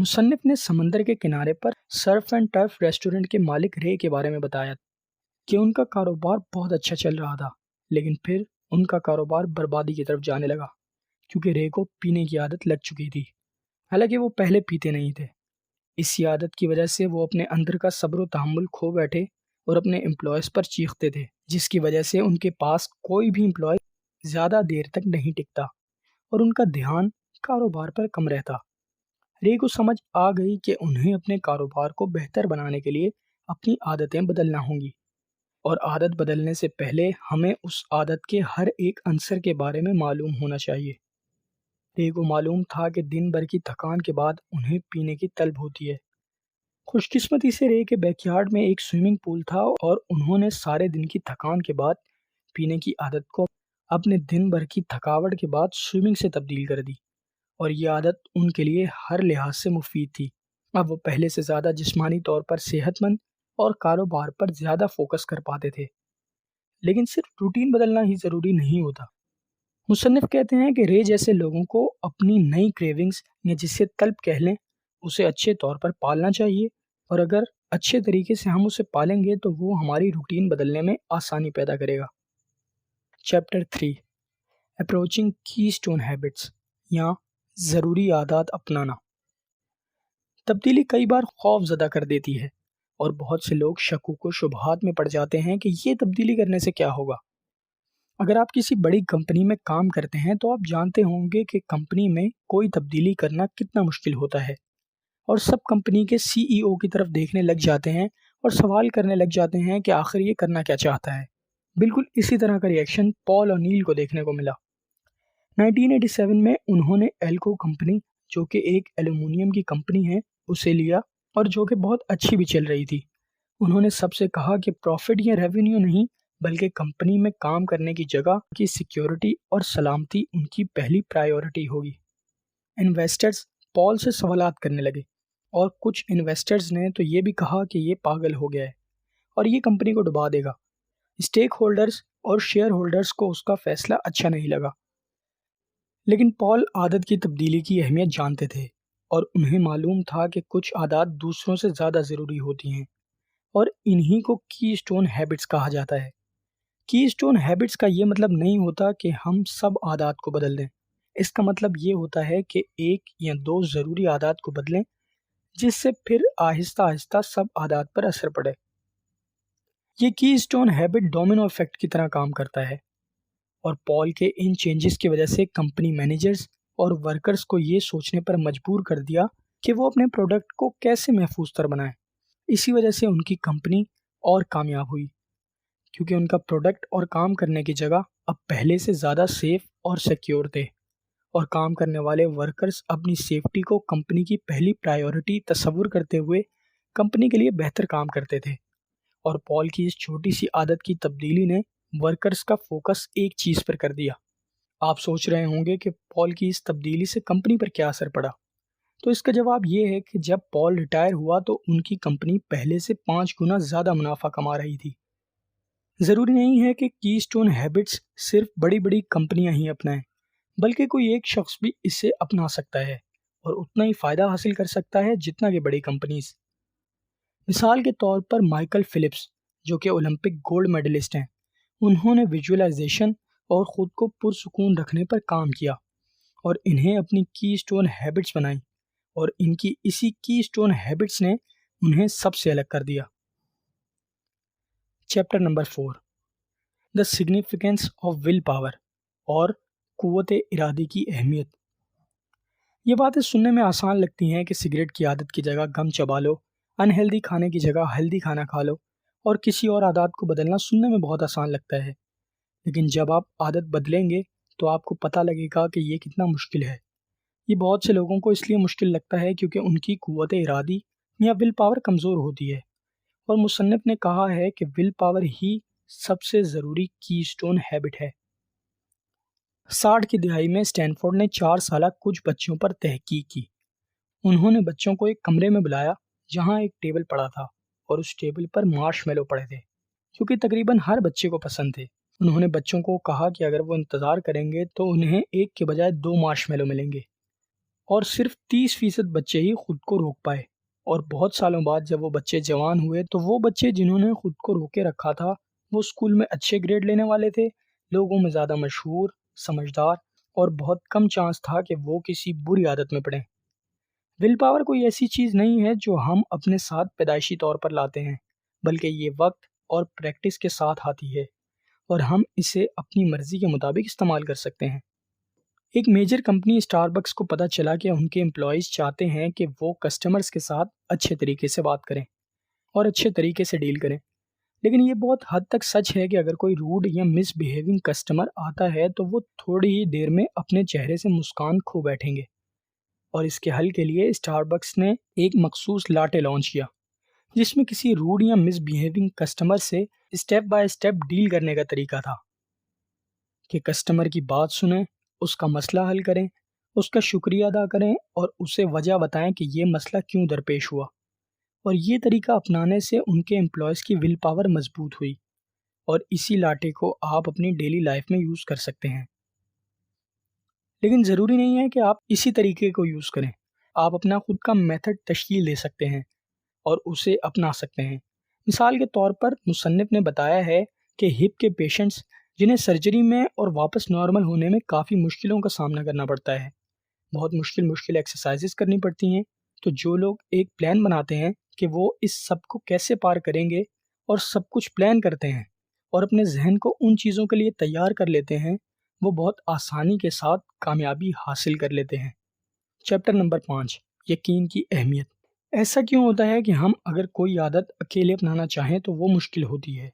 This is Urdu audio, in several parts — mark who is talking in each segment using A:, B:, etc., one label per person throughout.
A: مصنف نے سمندر کے کنارے پر سرف اینڈ ٹرف ریسٹورنٹ کے مالک رے کے بارے میں بتایا کہ ان کا کاروبار بہت اچھا چل رہا تھا، لیکن پھر ان کا کاروبار بربادی کی طرف جانے لگا کیونکہ رے کو پینے کی عادت لگ چکی تھی، حالانکہ وہ پہلے پیتے نہیں تھے۔ اسی عادت کی وجہ سے وہ اپنے اندر کا صبر و تحمل کھو بیٹھے اور اپنے امپلائیز پر چیختے تھے، جس کی وجہ سے ان کے پاس کوئی بھی امپلائی زیادہ دیر تک نہیں ٹکتا اور ان کا دھیان کاروبار پر کم رہتا۔ رے کو سمجھ آ گئی کہ انہیں اپنے کاروبار کو بہتر بنانے کے لیے اپنی عادتیں بدلنا ہوں گی، اور عادت بدلنے سے پہلے ہمیں اس عادت کے ہر ایک عنصر کے بارے میں معلوم ہونا چاہیے۔ رے کو معلوم تھا کہ دن بھر کی تھکان کے بعد انہیں پینے کی طلب ہوتی ہے۔ خوش قسمتی سے رے کے بیک یارڈ میں ایک سوئمنگ پول تھا اور انہوں نے سارے دن کی تھکان کے بعد پینے کی عادت کو اپنے دن بھر کی تھکاوٹ کے بعد سوئمنگ سے تبدیل کر دی، اور یہ عادت ان کے لیے ہر لحاظ سے مفید تھی۔ اب وہ پہلے سے زیادہ جسمانی طور پر صحت مند اور کاروبار پر زیادہ فوکس کر پاتے تھے۔ لیکن صرف روٹین بدلنا ہی ضروری نہیں ہوتا۔ مصنف کہتے ہیں کہ رے جیسے لوگوں کو اپنی نئی کریونگز یا جسے طلب کہہ لیں اسے اچھے طور پر پالنا چاہیے، اور اگر اچھے طریقے سے ہم اسے پالیں گے تو وہ ہماری روٹین بدلنے میں آسانی پیدا کرے گا۔ چیپٹر 3 اپروچنگ کی اسٹون ہیبٹس یا ضروری عادات اپنانا۔ تبدیلی کئی بار خوف زدہ کر دیتی ہے اور بہت سے لوگ شکوک و شبہات میں پڑ جاتے ہیں کہ یہ تبدیلی کرنے سے کیا ہوگا۔ اگر آپ کسی بڑی کمپنی میں کام کرتے ہیں تو آپ جانتے ہوں گے کہ کمپنی میں کوئی تبدیلی کرنا کتنا مشکل ہوتا ہے، اور سب کمپنی کے سی ای او کی طرف دیکھنے لگ جاتے ہیں اور سوال کرنے لگ جاتے ہیں کہ آخر یہ کرنا کیا چاہتا ہے۔ بالکل اسی طرح کا ری ایکشن پال اور نیل کو دیکھنے کو ملا۔ 1987 میں انہوں نے ایلکو کمپنی، جو کہ ایک ایلومینیم کی کمپنی ہے، اسے لیا اور جو کہ بہت اچھی بھی چل رہی تھی۔ انہوں نے سب سے کہا کہ پروفٹ یا ریونیو نہیں، بلکہ کمپنی میں کام کرنے کی جگہ کی سیکیورٹی اور سلامتی ان کی پہلی پرائیورٹی ہوگی۔ انویسٹرز پال سے سوالات کرنے لگے، اور کچھ انویسٹرز نے تو یہ بھی کہا کہ یہ پاگل ہو گیا ہے اور یہ کمپنی کو ڈبا دے گا۔ اسٹیک ہولڈرز اور شیئر ہولڈرز کو اس کا فیصلہ اچھا نہیں لگا، لیکن پال عادت کی تبدیلی کی اہمیت جانتے تھے، اور انہیں معلوم تھا کہ کچھ عادات دوسروں سے زیادہ ضروری ہوتی ہیں، اور انہی کو کی اسٹون ہیبٹس کہا جاتا ہے۔ کی اسٹون ہیبٹس کا یہ مطلب نہیں ہوتا کہ ہم سب عادات کو بدل دیں، اس کا مطلب یہ ہوتا ہے کہ ایک یا دو ضروری عادات کو بدلیں، جس سے پھر آہستہ آہستہ سب عادات پر اثر پڑے۔ یہ کی اسٹون ہیبٹ ڈومینو ایفیکٹ کی طرح کام کرتا ہے، اور پال کے ان چینجز کی وجہ سے کمپنی مینیجرز اور ورکرز کو یہ سوچنے پر مجبور کر دیا کہ وہ اپنے پروڈکٹ کو کیسے محفوظ تر بنائیں۔ اسی وجہ سے ان کی کمپنی اور کامیاب ہوئی، کیونکہ ان کا پروڈکٹ اور کام کرنے کی جگہ اب پہلے سے زیادہ سیف اور سیکیور تھے، اور کام کرنے والے ورکرز اپنی سیفٹی کو کمپنی کی پہلی پرائیورٹی تصور کرتے ہوئے کمپنی کے لیے بہتر کام کرتے تھے۔ اور پال کی اس چھوٹی سی عادت کی تبدیلی نے ورکرز کا فوکس ایک چیز پر کر دیا۔ آپ سوچ رہے ہوں گے کہ پال کی اس تبدیلی سے کمپنی پر کیا اثر پڑا، تو اس کا جواب یہ ہے کہ جب پال ریٹائر ہوا تو ان کی کمپنی پہلے سے 5 گنا زیادہ منافع کما رہی تھی۔ ضروری نہیں ہے کہ کی اسٹون ہیبٹس صرف بڑی بڑی کمپنیاں ہی اپنائیں، بلکہ کوئی ایک شخص بھی اسے اپنا سکتا ہے اور اتنا ہی فائدہ حاصل کر سکتا ہے جتنا کہ بڑی کمپنیز۔ مثال کے طور پر مائیکل فلپس، جو کہ اولمپک گولڈ میڈلسٹ ہیں، انہوں نے ویژولائزیشن اور خود کو پرسکون رکھنے پر کام کیا، اور انہیں اپنی کی اسٹون ہیبٹس بنائیں، اور ان کی اسی کی اسٹون ہیبٹس نے انہیں سب سے الگ کر دیا۔ Chapter number 4 the significance of will power اور قوت ارادی کی اہمیت۔ یہ باتیں سننے میں آسان لگتی ہیں کہ سگریٹ کی عادت کی جگہ گم چبا لو، انہیلدی کھانے کی جگہ ہیلدی کھانا کھا لو، اور کسی اور عادات کو بدلنا سننے میں بہت آسان لگتا ہے، لیکن جب آپ عادت بدلیں گے تو آپ کو پتہ لگے گا کہ یہ کتنا مشکل ہے۔ یہ بہت سے لوگوں کو اس لیے مشکل لگتا ہے کیونکہ ان کی قوت ارادی یا ول پاور کمزور ہوتی ہے، اور مصنف نے کہا ہے کہ ول پاور ہی سب سے ضروری کی اسٹون ہیبٹ ہے۔ 60 کی دہائی میں اسٹینفورڈ نے 4 سالہ کچھ بچوں پر تحقیق کی۔ انہوں نے بچوں کو ایک کمرے میں بلایا جہاں ایک ٹیبل پڑا تھا، اور اس ٹیبل پر مارش میلو پڑے تھے جو کہ تقریباً ہر بچے کو پسند تھے۔ انہوں نے بچوں کو کہا کہ اگر وہ انتظار کریں گے تو انہیں ایک کے بجائے 2 مارش میلو ملیں گے، اور صرف 30% بچے ہی خود کو روک پائے، اور بہت سالوں بعد جب وہ بچے جوان ہوئے تو وہ بچے جنہوں نے خود کو روکے رکھا تھا وہ اسکول میں اچھے گریڈ لینے والے تھے، لوگوں میں زیادہ مشہور، سمجھدار، اور بہت کم چانس تھا کہ وہ کسی بری عادت میں پڑیں۔ ول پاور کوئی ایسی چیز نہیں ہے جو ہم اپنے ساتھ پیدائشی طور پر لاتے ہیں، بلکہ یہ وقت اور پریکٹس کے ساتھ آتی ہے، اور ہم اسے اپنی مرضی کے مطابق استعمال کر سکتے ہیں۔ ایک میجر کمپنی اسٹار بکس کو پتہ چلا کہ ان کے امپلائیز چاہتے ہیں کہ وہ کسٹمرز کے ساتھ اچھے طریقے سے بات کریں اور اچھے طریقے سے ڈیل کریں، لیکن یہ بہت حد تک سچ ہے کہ اگر کوئی روڈ یا مس بیہیونگ کسٹمر آتا ہے تو وہ تھوڑی ہی دیر میں اپنے چہرے سے مسکان کھو بیٹھیں گے، اور اس کے حل کے لیے اسٹار بکس نے ایک مخصوص لاٹے لانچ کیا جس میں کسی روڈ یا مس بیہیونگ کسٹمر سے اسٹیپ بائی اسٹیپ ڈیل کرنے کا طریقہ تھا کہ کسٹمر کی بات سنیں، اس کا مسئلہ حل کریں، اس کا شکریہ ادا کریں اور اسے وجہ بتائیں کہ یہ مسئلہ کیوں درپیش ہوا، اور یہ طریقہ اپنانے سے ان کے امپلائیز کی ول پاور مضبوط ہوئی، اور اسی لاٹے کو آپ اپنی ڈیلی لائف میں یوز کر سکتے ہیں۔ لیکن ضروری نہیں ہے کہ آپ اسی طریقے کو یوز کریں، آپ اپنا خود کا میتھڈ تشکیل دے سکتے ہیں اور اسے اپنا سکتے ہیں۔ مثال کے طور پر مصنف نے بتایا ہے کہ ہپ کے پیشنٹس جنہیں سرجری میں اور واپس نارمل ہونے میں کافی مشکلوں کا سامنا کرنا پڑتا ہے، بہت مشکل ایکسرسائزز کرنی پڑتی ہیں، تو جو لوگ ایک پلان بناتے ہیں کہ وہ اس سب کو کیسے پار کریں گے اور سب کچھ پلان کرتے ہیں اور اپنے ذہن کو ان چیزوں کے لیے تیار کر لیتے ہیں، وہ بہت آسانی کے ساتھ کامیابی حاصل کر لیتے ہیں۔ چیپٹر نمبر 5، یقین کی اہمیت۔ ایسا کیوں ہوتا ہے کہ ہم اگر کوئی عادت اکیلے اپنانا چاہیں تو وہ مشکل ہوتی ہے؟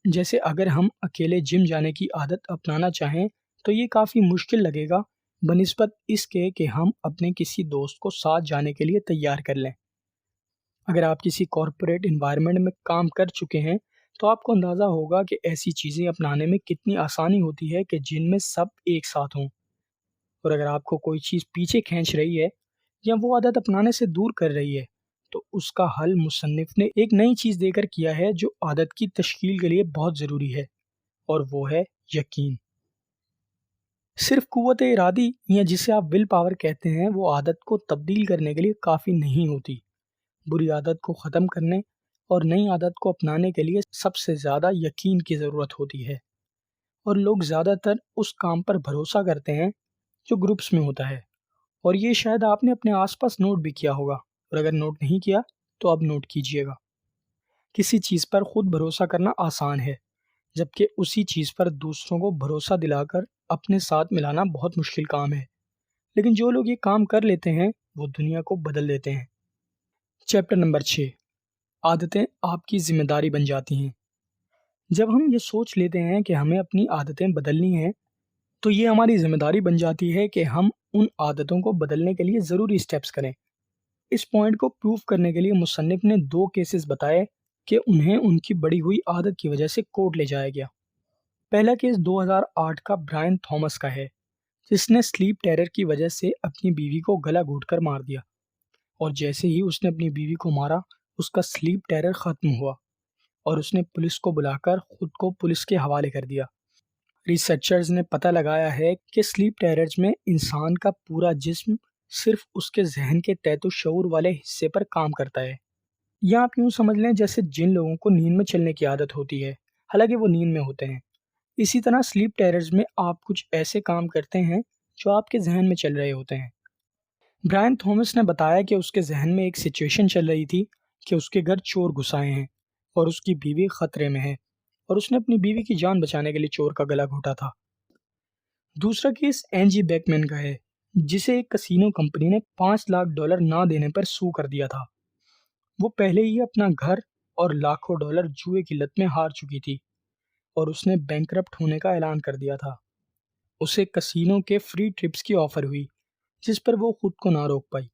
A: جیسے اگر ہم اکیلے جم جانے کی عادت اپنانا چاہیں تو یہ کافی مشکل لگے گا بنسبت اس کے کہ ہم اپنے کسی دوست کو ساتھ جانے کے لیے تیار کر لیں۔ اگر آپ کسی کارپوریٹ انوائرمنٹ میں کام کر چکے ہیں تو آپ کو اندازہ ہوگا کہ ایسی چیزیں اپنانے میں کتنی آسانی ہوتی ہے کہ جن میں سب ایک ساتھ ہوں، اور اگر آپ کو کوئی چیز پیچھے کھینچ رہی ہے یا وہ عادت اپنانے سے دور کر رہی ہے تو اس کا حل مصنف نے ایک نئی چیز دے کر کیا ہے جو عادت کی تشکیل کے لیے بہت ضروری ہے، اور وہ ہے یقین۔ صرف قوت ارادی یا جسے آپ ول پاور کہتے ہیں وہ عادت کو تبدیل کرنے کے لیے کافی نہیں ہوتی۔ بری عادت کو ختم کرنے اور نئی عادت کو اپنانے کے لیے سب سے زیادہ یقین کی ضرورت ہوتی ہے، اور لوگ زیادہ تر اس کام پر بھروسہ کرتے ہیں جو گروپس میں ہوتا ہے، اور یہ شاید آپ نے اپنے آس پاس نوٹ بھی کیا ہوگا، اور اگر نوٹ نہیں کیا تو اب نوٹ کیجئے گا۔ کسی چیز پر خود بھروسہ کرنا آسان ہے، جبکہ اسی چیز پر دوسروں کو بھروسہ دلا کر اپنے ساتھ ملانا بہت مشکل کام ہے، لیکن جو لوگ یہ کام کر لیتے ہیں وہ دنیا کو بدل دیتے ہیں۔ چیپٹر نمبر 6، عادتیں آپ کی ذمہ داری بن جاتی ہیں۔ جب ہم یہ سوچ لیتے ہیں کہ ہمیں اپنی عادتیں بدلنی ہیں تو یہ ہماری ذمہ داری بن جاتی ہے کہ ہم ان عادتوں کو بدلنے کے لیے ضروری سٹیپس کریں۔ اس پوائنٹ کو پروف کرنے کے لیے مصنف نے 2 کیسز بتائے کہ انہیں ان کی بڑی ہوئی عادت کی وجہ سے کورٹ لے جایا گیا۔ پہلا کیس 2008 کا برائن تھامس کا ہے، جس نے سلیپ ٹیرر کی وجہ سے اپنی بیوی کو گلا گھونٹ کر مار دیا، اور جیسے ہی اس نے اپنی بیوی کو مارا اس کا سلیپ ٹیرر ختم ہوا اور اس نے پولیس کو بلا کر خود کو پولیس کے حوالے کر دیا۔ ریسرچرز نے پتہ لگایا ہے کہ سلیپ ٹیررز میں انسان کا پورا جسم صرف اس کے ذہن کے تحت شعور والے حصے پر کام کرتا ہے، یا آپ یوں سمجھ لیں جیسے جن لوگوں کو نیند میں چلنے کی عادت ہوتی ہے حالانکہ وہ نیند میں ہوتے ہیں، اسی طرح سلیپ ٹیررز میں آپ کچھ ایسے کام کرتے ہیں جو آپ کے ذہن میں چل رہے ہوتے ہیں۔ برائن تھامس نے بتایا کہ اس کے ذہن میں ایک سچویشن چل رہی تھی کہ اس کے گھر چور گھس آئے ہیں اور اس کی بیوی خطرے میں ہے، اور اس نے اپنی بیوی کی جان بچانے کے لیے چور کا گلا گھونٹا تھا۔ دوسرا کیس اینجی بیکمین کا ہے، جسے ایک کسینو کمپنی نے $5 لاکھ نہ دینے پر سو کر دیا تھا۔ وہ پہلے ہی اپنا گھر اور لاکھوں ڈالر جوئے کی لت میں ہار چکی تھی اور اس نے بینکرپٹ ہونے کا اعلان کر دیا تھا۔ اسے کسینو کے فری ٹرپس کی آفر ہوئی جس پر وہ خود کو نہ روک پائی،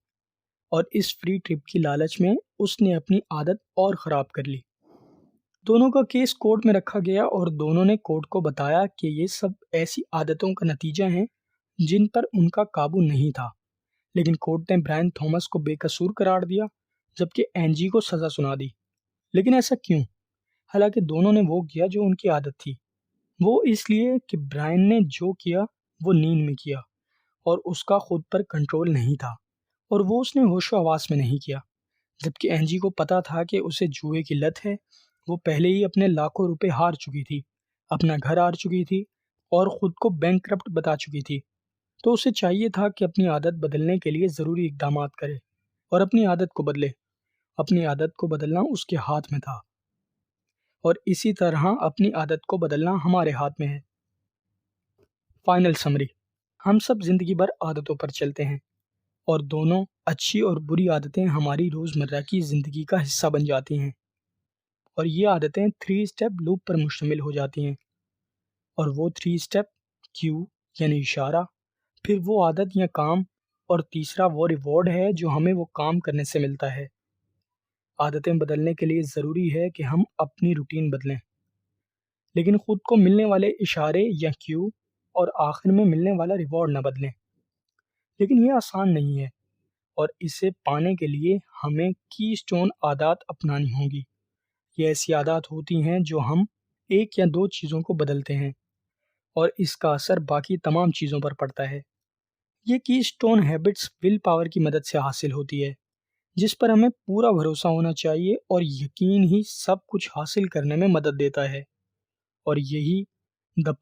A: اور اس فری ٹرپ کی لالچ میں اس نے اپنی عادت اور خراب کر لی۔ دونوں کا کیس کورٹ میں رکھا گیا اور دونوں نے کورٹ کو بتایا کہ یہ سب ایسی عادتوں کا نتیجہ ہیں جن پر ان کا قابو نہیں تھا، لیکن کورٹ نے برائن تھامس کو بے قصور قرار دیا جبکہ اینجی کو سزا سنا دی۔ لیکن ایسا کیوں؟ حالانکہ دونوں نے وہ کیا جو ان کی عادت تھی۔ وہ اس لیے کہ برائن نے جو کیا وہ نیند میں کیا، اور اس کا خود پر کنٹرول نہیں تھا اور وہ اس نے ہوش و حواس میں نہیں کیا، جبکہ اینجی کو پتا تھا کہ اسے جوئے کی لت ہے۔ وہ پہلے ہی اپنے لاکھوں روپے ہار چکی تھی، اپنا گھر ہار چکی تھی اور خود کو بینک کرپٹ بتا چکی تھی۔ تو اسے چاہیے تھا کہ اپنی عادت بدلنے کے لیے ضروری اقدامات کرے اور اپنی عادت کو بدلے۔ اپنی عادت کو بدلنا اس کے ہاتھ میں تھا، اور اسی طرح اپنی عادت کو بدلنا ہمارے ہاتھ میں ہے۔ فائنل سمری: ہم سب زندگی بھر عادتوں پر چلتے ہیں، اور دونوں اچھی اور بری عادتیں ہماری روزمرہ کی زندگی کا حصہ بن جاتی ہیں، اور یہ عادتیں 3 اسٹیپ لوپ پر مشتمل ہو جاتی ہیں۔ اور وہ 3 اسٹیپ کیو یعنی اشارہ، پھر وہ عادت یا کام، اور تیسرا وہ ریوارڈ ہے جو ہمیں وہ کام کرنے سے ملتا ہے۔ عادتیں بدلنے کے لیے ضروری ہے کہ ہم اپنی روٹین بدلیں، لیکن خود کو ملنے والے اشارے یا کیو اور آخر میں ملنے والا ریوارڈ نہ بدلیں۔ لیکن یہ آسان نہیں ہے، اور اسے پانے کے لیے ہمیں کی سٹون عادات اپنانی ہوں گی۔ یہ ایسی عادات ہوتی ہیں جو ہم 1 یا 2 چیزوں کو بدلتے ہیں، اور اس کا اثر باقی تمام چیزوں پر پڑتا ہے۔ یہ کی سٹون ہیبٹس ول پاور کی مدد سے حاصل ہوتی ہے، جس پر ہمیں پورا بھروسہ ہونا چاہیے، اور یقین ہی سب کچھ حاصل کرنے میں مدد دیتا ہے۔ اور یہی دا